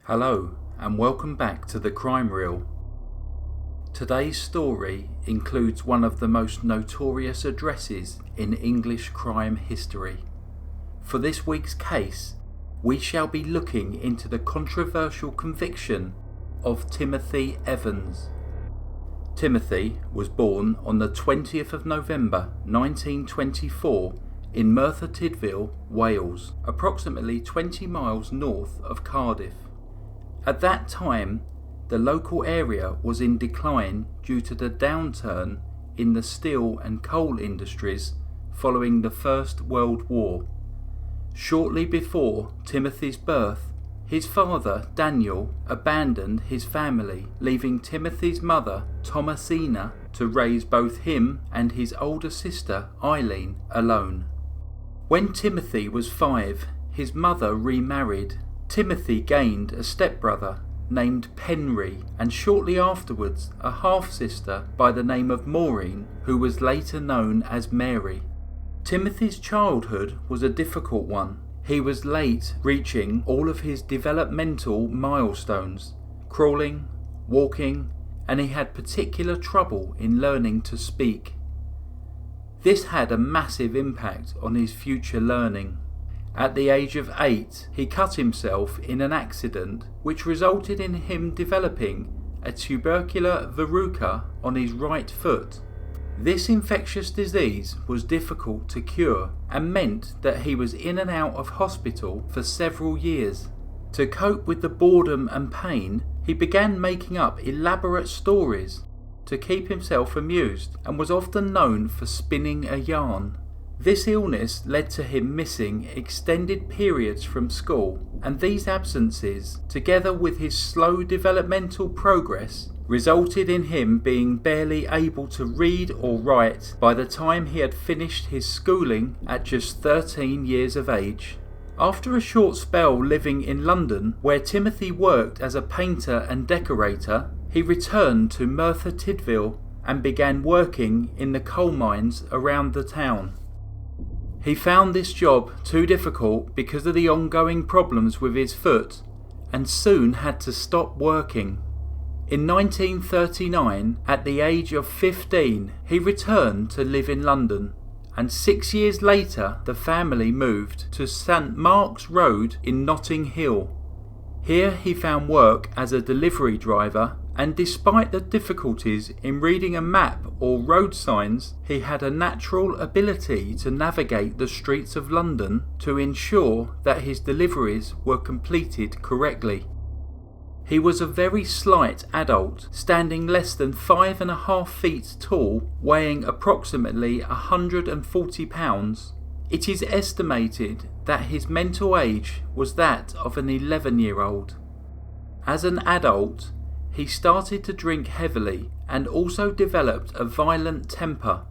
Hello and welcome back to Thecrimereel. Today's story includes one of the most notorious addresses in English crime history. For this week's case, we shall be looking into the controversial conviction of Timothy Evans. Timothy was born on the 20th of November 1924 in Merthyr Tydfil, Wales, approximately 20 miles north of Cardiff. At that time, the local area was in decline due to the downturn in the steel and coal industries following the First World War. Shortly before Timothy's birth, his father, Daniel, abandoned his family, leaving Timothy's mother, Thomasina, to raise both him and his older sister, Eileen, alone. When Timothy was 5, his mother remarried. Timothy gained a stepbrother named Penry and shortly afterwards a half-sister by the name of Maureen, who was later known as Mary. Timothy's childhood was a difficult one. He was late reaching all of his developmental milestones, crawling, walking, and he had particular trouble in learning to speak. This had a massive impact on his future learning. At the age of 8, he cut himself in an accident which resulted in him developing a tubercular verruca on his right foot. This infectious disease was difficult to cure and meant that he was in and out of hospital for several years. To cope with the boredom and pain, he began making up elaborate stories to keep himself amused and was often known for spinning a yarn. This illness led to him missing extended periods from school, and these absences, together with his slow developmental progress, resulted in him being barely able to read or write by the time he had finished his schooling at just 13 years of age. After a short spell living in London, where Timothy worked as a painter and decorator, he returned to Merthyr Tydfil and began working in the coal mines around the town. He found this job too difficult because of the ongoing problems with his foot and soon had to stop working. In 1939, at the age of 15, he returned to live in London, and 6 years later the family moved to St Mark's Road in Notting Hill. Here he found work as a delivery driver, and despite the difficulties in reading a map or road signs, he had a natural ability to navigate the streets of London to ensure that his deliveries were completed correctly. He was a very slight adult, standing less than 5.5 feet tall, weighing approximately 140 pounds. It is estimated that his mental age was that of an 11-year-old. As an adult, he started to drink heavily and also developed a violent temper.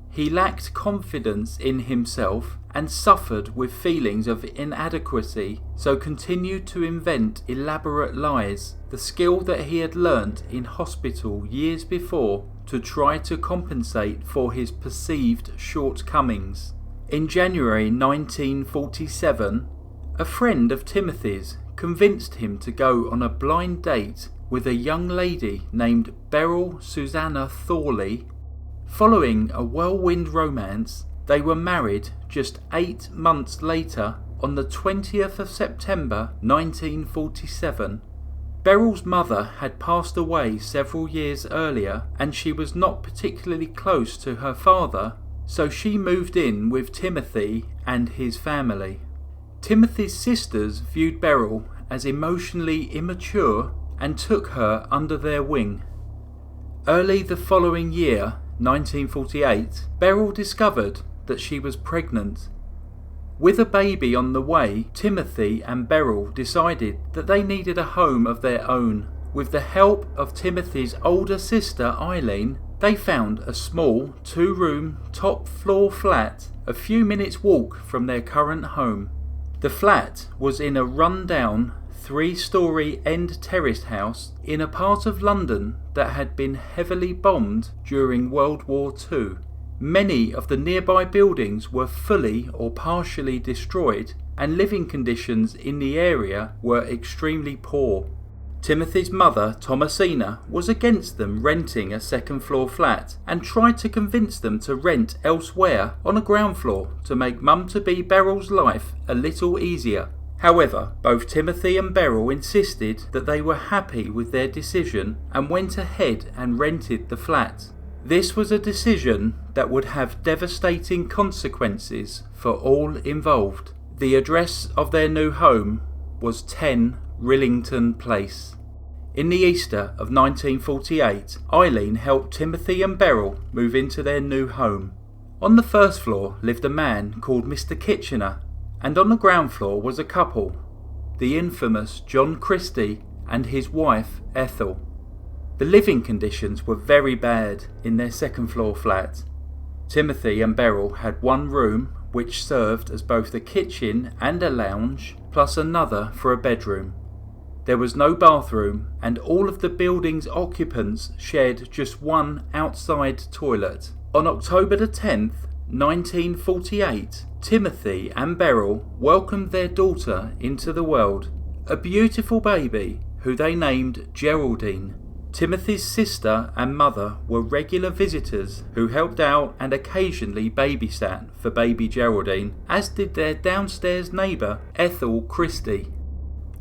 He lacked confidence in himself and suffered with feelings of inadequacy, so continued to invent elaborate lies, the skill that he had learnt in hospital years before, to try to compensate for his perceived shortcomings. In January 1947, a friend of Timothy's convinced him to go on a blind date with a young lady named BERYL SUSANNA THORLEY. Following a whirlwind romance, they were married just 8 months later on the 20th of September 1947. BERYL's mother had passed away several years earlier and she was not particularly close to her father, so she moved in with Timothy and his family. Timothy's sisters viewed BERYL as emotionally immature and took her under their wing. Early the following year, 1948, BERYL discovered that she was pregnant. With a baby on the way, Timothy and BERYL decided that they needed a home of their own. With the help of Timothy's older sister Eileen, they found a small 2-room, top-floor flat a few minutes' walk from their current home. The flat was in a run-down 3-storey end terraced house in a part of London that had been heavily bombed during World War II. Many of the nearby buildings were fully or partially destroyed, and living conditions in the area were extremely poor. Timothy's mother, Thomasina, was against them renting a second-floor flat and tried to convince them to rent elsewhere on a ground floor to make mum-to-be Beryl's life a little easier. However, both Timothy and Beryl insisted that they were happy with their decision and went ahead and rented the flat. This was a decision that would have devastating consequences for all involved. The address of their new home was 10 Rillington Place. In the Easter of 1948, Eileen helped Timothy and Beryl move into their new home. On the first floor lived a man called Mr. Kitchener, and on the ground floor was a couple, the infamous John Christie and his wife Ethel. The living conditions were very bad in their second floor flat. Timothy and Beryl had one room which served as both a kitchen and a lounge, plus another for a bedroom. There was no bathroom, and all of the building's occupants shared just one outside toilet. On October the 10th, 1948, Timothy and Beryl welcomed their daughter into the world, a beautiful baby who they named Geraldine. Timothy's sister and mother were regular visitors who helped out and occasionally babysat for baby Geraldine, as did their downstairs neighbour Ethel Christie.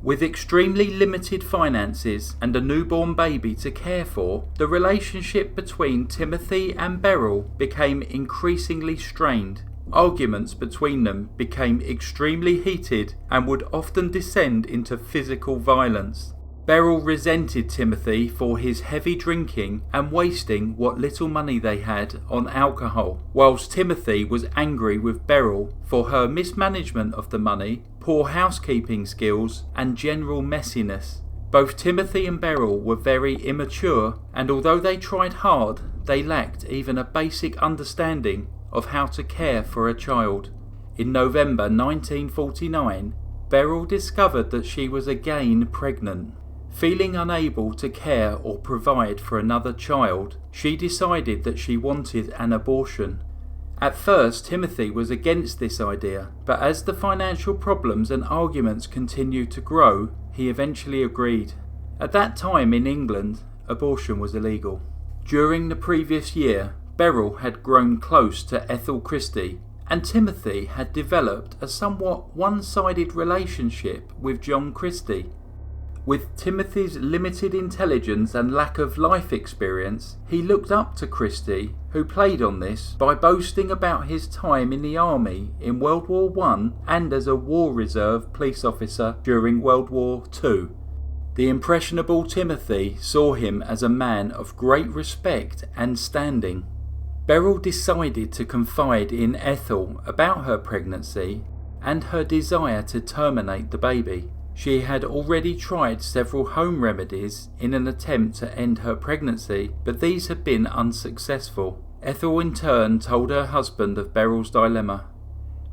With extremely limited finances and a newborn baby to care for, the relationship between Timothy and Beryl became increasingly strained. Arguments between them became extremely heated and would often descend into physical violence. Beryl resented Timothy for his heavy drinking and wasting what little money they had on alcohol, whilst Timothy was angry with Beryl for her mismanagement of the money, poor housekeeping skills and general messiness. Both Timothy and Beryl were very immature, and although they tried hard, they lacked even a basic understanding of how to care for a child. In November 1949, Beryl discovered that she was again pregnant. Feeling unable to care or provide for another child, she decided that she wanted an abortion. At first, Timothy was against this idea, but as the financial problems and arguments continued to grow, he eventually agreed. At that time in England, abortion was illegal. During the previous year, Beryl had grown close to Ethel Christie, and Timothy had developed a somewhat one-sided relationship with John Christie. With Timothy's limited intelligence and lack of life experience, he looked up to Christie, who played on this by boasting about his time in the army in World War I and as a War Reserve police officer during World War II. The impressionable Timothy saw him as a man of great respect and standing. Beryl decided to confide in Ethel about her pregnancy and her desire to terminate the baby. She had already tried several home remedies in an attempt to end her pregnancy, but these had been unsuccessful. Ethel in turn told her husband of Beryl's dilemma.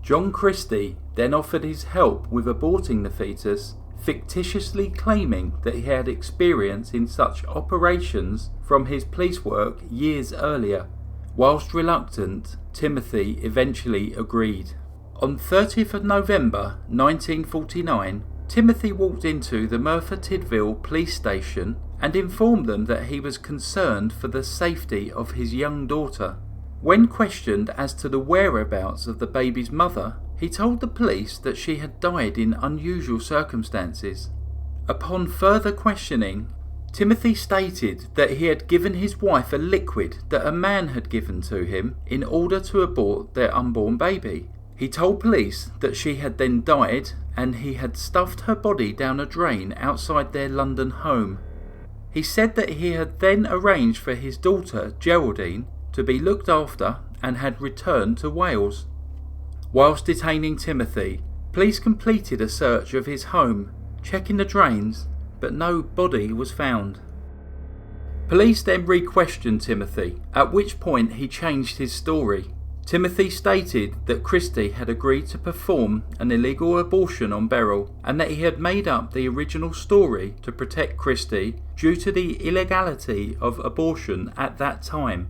John Christie then offered his help with aborting the fetus, fictitiously claiming that he had experience in such operations from his police work years earlier. Whilst reluctant, Timothy eventually agreed. On 30th of November 1949, Timothy walked into the Merthyr Tydfil police station and informed them that he was concerned for the safety of his young daughter. When questioned as to the whereabouts of the baby's mother, he told the police that she had died in unusual circumstances. Upon further questioning, Timothy stated that he had given his wife a liquid that a man had given to him in order to abort their unborn baby. He told police that she had then died and he had stuffed her body down a drain outside their London home. He said that he had then arranged for his daughter, Geraldine, to be looked after and had returned to Wales. Whilst detaining Timothy, police completed a search of his home, checking the drains, but no body was found. Police then re-questioned Timothy, at which point he changed his story. Timothy stated that Christie had agreed to perform an illegal abortion on Beryl and that he had made up the original story to protect Christie due to the illegality of abortion at that time.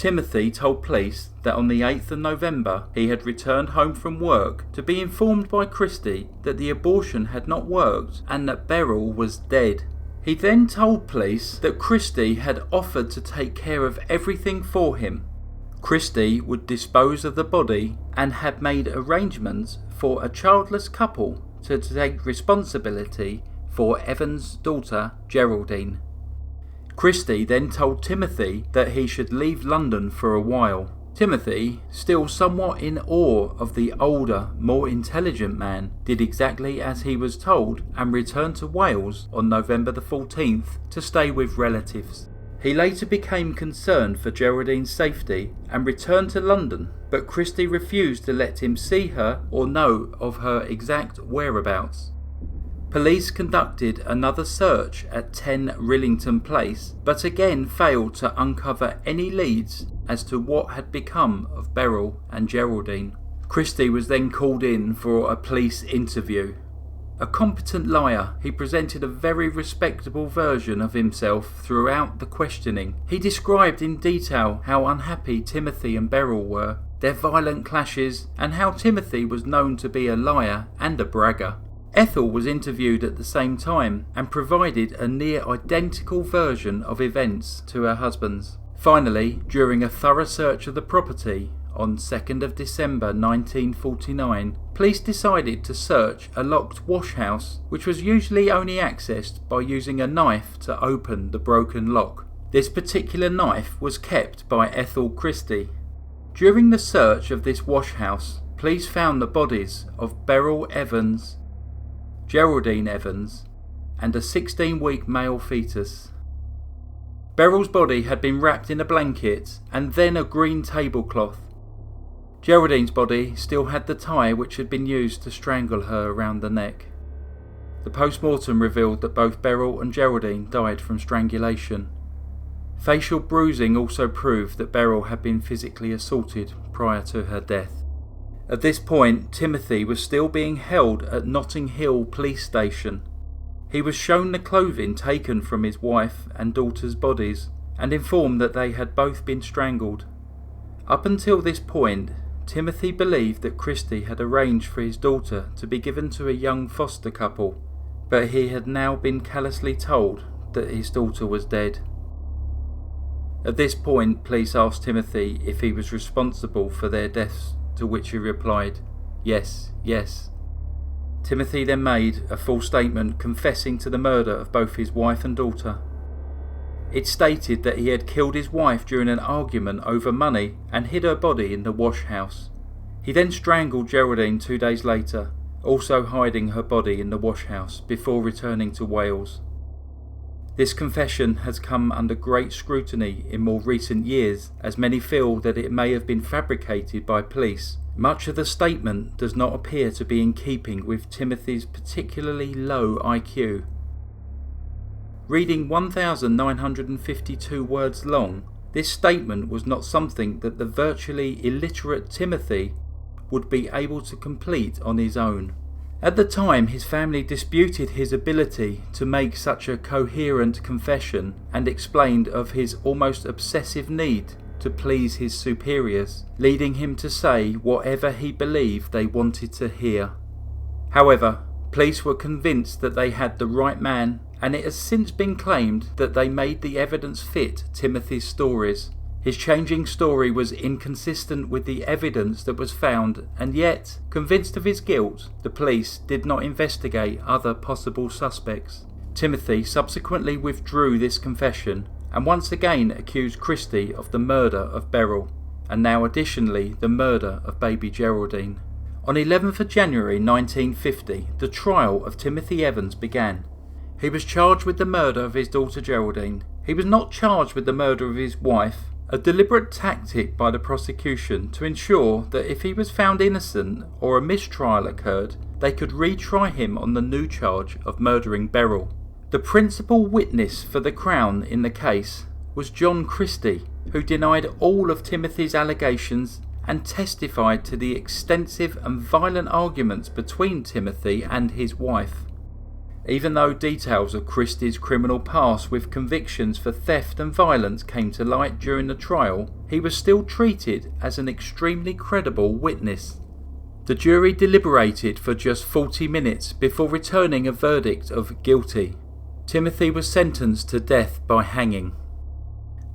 Timothy told police that on the 8th of November he had returned home from work to be informed by CHRISTIE that the abortion had not worked and that BERYL was dead. He then told police that CHRISTIE had offered to take care of everything for him. CHRISTIE would dispose of the body and had made arrangements for a childless couple to take responsibility for Evan's daughter Geraldine. CHRISTIE then told Timothy that he should leave London for a while. Timothy, still somewhat in awe of the older, more intelligent man, did exactly as he was told and returned to Wales on November the 14th to stay with relatives. He later became concerned for Geraldine's safety and returned to London, but CHRISTIE refused to let him see her or know of her exact whereabouts. Police conducted another search at 10 Rillington Place, but again failed to uncover any leads as to what had become of BERYL and Geraldine. CHRISTIE was then called in for a police interview. A competent liar, he presented a very respectable version of himself throughout the questioning. He described in detail how unhappy Timothy and BERYL were, their violent clashes, and how Timothy was known to be a liar and a bragger. Ethel was interviewed at the same time and provided a near identical version of events to her husband's. Finally, during a thorough search of the property on 2nd of December 1949, police decided to search a locked wash house which was usually only accessed by using a knife to open the broken lock. This particular knife was kept by Ethel CHRISTIE. During the search of this wash house, police found the bodies of BERYL Evans, Geraldine Evans, and a 16-week male fetus. BERYL's body had been wrapped in a blanket and then a green tablecloth. Geraldine's body still had the tie which had been used to strangle her around the neck. The post-mortem revealed that both BERYL and Geraldine died from strangulation. Facial bruising also proved that BERYL had been physically assaulted prior to her death. At this point, Timothy was still being held at Notting Hill Police Station. He was shown the clothing taken from his wife and daughter's bodies and informed that they had both been strangled. Up until this point, Timothy believed that CHRISTIE had arranged for his daughter to be given to a young foster couple, but he had now been callously told that his daughter was dead. At this point, police asked Timothy if he was responsible for their deaths, to which he replied, "Yes, yes." Timothy then made a full statement confessing to the murder of both his wife and daughter. It stated that he had killed his wife during an argument over money and hid her body in the wash house. He then strangled Geraldine 2 days later, also hiding her body in the wash house before returning to Wales. This confession has come under great scrutiny in more recent years, as many feel that it may have been fabricated by police. Much of the statement does not appear to be in keeping with Timothy's particularly low IQ. Reading 1,952 words long, this statement was not something that the virtually illiterate Timothy would be able to complete on his own. At the time, his family disputed his ability to make such a coherent confession and explained of his almost obsessive need to please his superiors, leading him to say whatever he believed they wanted to hear. However, police were convinced that they had the right man, and it has since been claimed that they made the evidence fit Timothy's stories. His changing story was inconsistent with the evidence that was found, and yet, convinced of his guilt, the police did not investigate other possible suspects. Timothy subsequently withdrew this confession and once again accused CHRISTIE of the murder of BERYL, and now additionally the murder of baby Geraldine. On 11th of January 1950, the trial of Timothy Evans began. He was charged with the murder of his daughter Geraldine. He was not charged with the murder of his wife, a deliberate tactic by the prosecution to ensure that if he was found innocent or a mistrial occurred, they could retry him on the new charge of murdering BERYL. The principal witness for the Crown in the case was John CHRISTIE, who denied all of Timothy's allegations and testified to the extensive and violent arguments between Timothy and his wife. Even though details of Christie's criminal past with convictions for theft and violence came to light during the trial, he was still treated as an extremely credible witness. The jury deliberated for just 40 minutes before returning a verdict of guilty. Timothy was sentenced to death by hanging.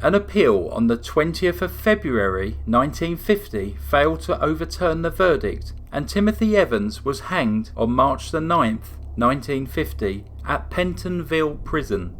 An appeal on the 20th of February 1950 failed to overturn the verdict, and Timothy Evans was hanged on March the 9th, 1950 at Pentonville Prison.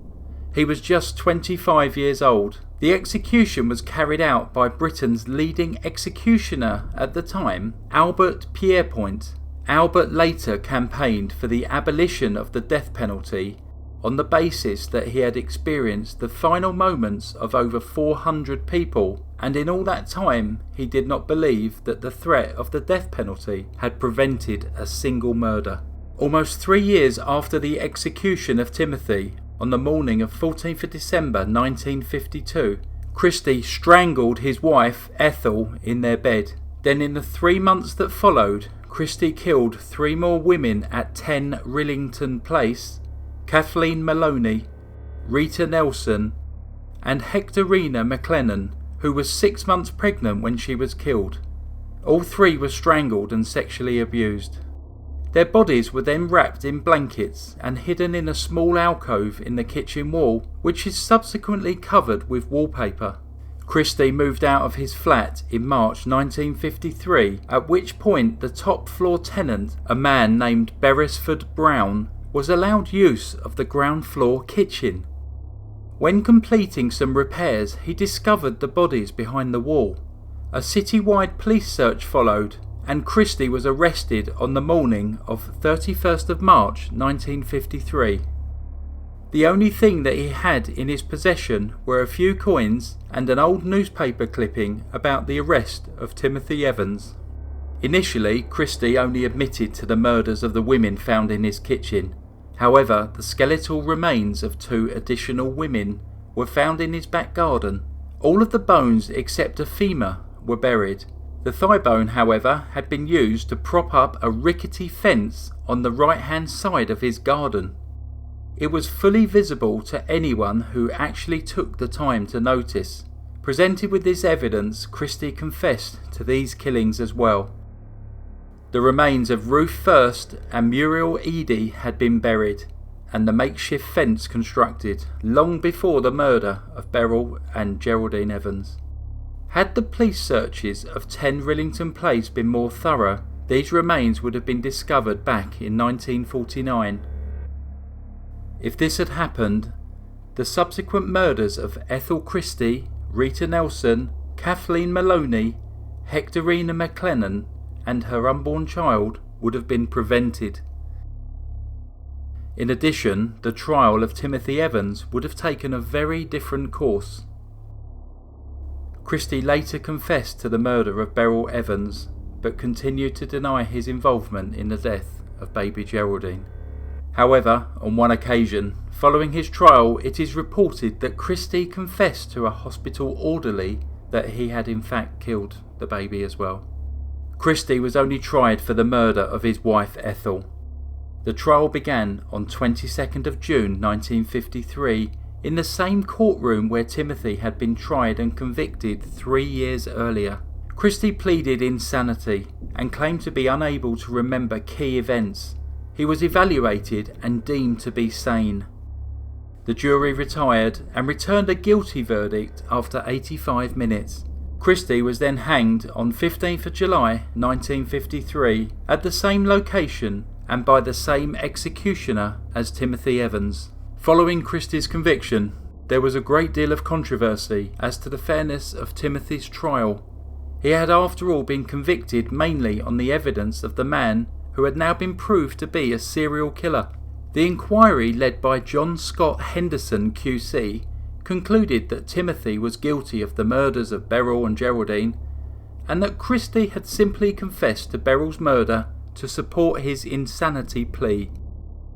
He was just 25 years old. The execution was carried out by Britain's leading executioner at the time, Albert Pierrepoint. Albert later campaigned for the abolition of the death penalty on the basis that he had experienced the final moments of over 400 people, and in all that time he did not believe that the threat of the death penalty had prevented a single murder. Almost 3 years after the execution of Timothy, on the morning of 14th of December 1952, Christie strangled his wife Ethel in their bed. Then in the 3 months that followed, Christie killed 3 more women at 10 Rillington Place: Kathleen Maloney, Rita Nelson and Hectorina McLennan, who was 6 months pregnant when she was killed. All 3 were strangled and sexually abused. Their bodies were then wrapped in blankets and hidden in a small alcove in the kitchen wall, which is subsequently covered with wallpaper. Christie moved out of his flat in March 1953, at which point the top floor tenant, a man named Beresford Brown, was allowed use of the ground floor kitchen. When completing some repairs, he discovered the bodies behind the wall. A citywide police search followed, and Christie was arrested on the morning of 31st of March 1953. The only thing that he had in his possession were a few coins and an old newspaper clipping about the arrest of Timothy Evans. Initially, Christie only admitted to the murders of the women found in his kitchen. However, the skeletal remains of 2 additional women were found in his back garden. All of the bones except a femur were buried. The thigh bone, however, had been used to prop up a rickety fence on the right-hand side of his garden. It was fully visible to anyone who actually took the time to notice. Presented with this evidence, Christie confessed to these killings as well. The remains of Ruth First and Muriel Eady had been buried, and the makeshift fence constructed long before the murder of BERYL and Geraldine Evans. Had the police searches of 10 Rillington Place been more thorough, these remains would have been discovered back in 1949. If this had happened, the subsequent murders of Ethel Christie, Rita Nelson, Kathleen Maloney, Hectorina McLennan and her unborn child would have been prevented. In addition, the trial of Timothy Evans would have taken a very different course. Christie later confessed to the murder of BERYL Evans, but continued to deny his involvement in the death of baby Geraldine. However, on one occasion, following his trial, it is reported that Christie confessed to a hospital orderly that he had in fact killed the baby as well. Christie was only tried for the murder of his wife Ethel. The trial began on 22nd of June 1953 in the same courtroom where Timothy had been tried and convicted 3 years earlier. Christie pleaded insanity and claimed to be unable to remember key events. He was evaluated and deemed to be sane. The jury retired and returned a guilty verdict after 85 minutes. Christie was then hanged on 15th of July 1953 at the same location and by the same executioner as Timothy Evans. Following Christie's conviction, there was a great deal of controversy as to the fairness of Timothy's trial. He had after all been convicted mainly on the evidence of the man who had now been proved to be a serial killer. The inquiry led by John Scott Henderson QC concluded that Timothy was guilty of the murders of BERYL and Geraldine, and that Christie had simply confessed to BERYL's murder to support his insanity plea.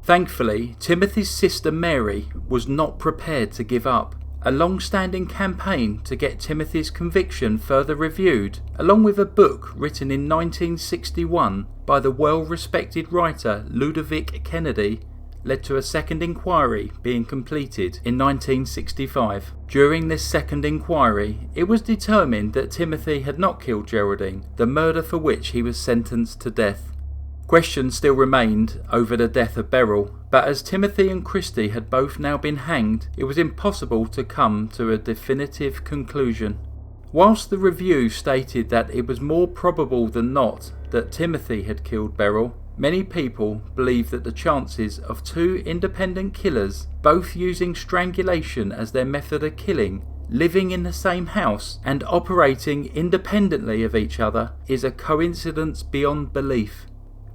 Thankfully, Timothy's sister Mary was not prepared to give up. A long-standing campaign to get Timothy's conviction further reviewed, along with a book written in 1961 by the well-respected writer Ludovic Kennedy, led to a second inquiry being completed in 1965. During this second inquiry, it was determined that Timothy had not killed Geraldine, the murder for which he was sentenced to death. Questions still remained over the death of BERYL, but as Timothy and CHRISTIE had both now been hanged, it was impossible to come to a definitive conclusion. Whilst the review stated that it was more probable than not that Timothy had killed BERYL, many people believe that the chances of two independent killers, both using strangulation as their method of killing, living in the same house and operating independently of each other, is a coincidence beyond belief.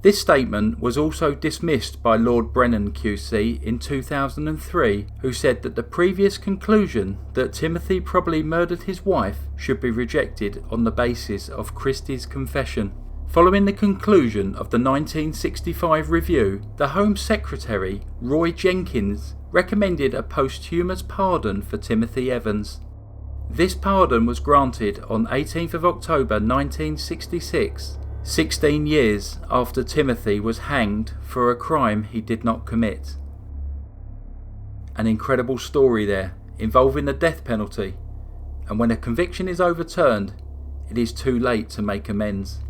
This statement was also dismissed by Lord Brennan QC in 2003, who said that the previous conclusion that Timothy probably murdered his wife should be rejected on the basis of CHRISTIE's confession. Following the conclusion of the 1965 review, the Home Secretary, Roy Jenkins, recommended a posthumous pardon for Timothy Evans. This pardon was granted on 18th of October 1966, 16 years after Timothy was hanged for a crime he did not commit. An incredible story there, involving the death penalty, and when a conviction is overturned, it is too late to make amends.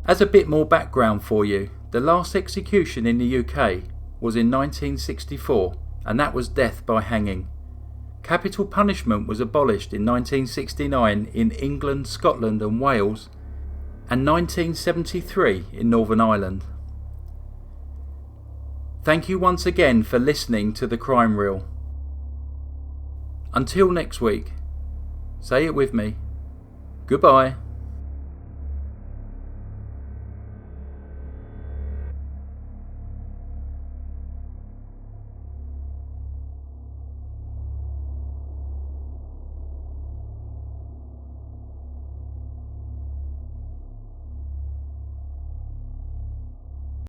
As a bit more background for you, the last execution in the UK was in 1964, and that was death by hanging. Capital punishment was abolished in 1969 in England, Scotland and Wales, and 1973 in Northern Ireland. Thank you once again for listening to the Crime Reel. Until next week, say it with me, goodbye.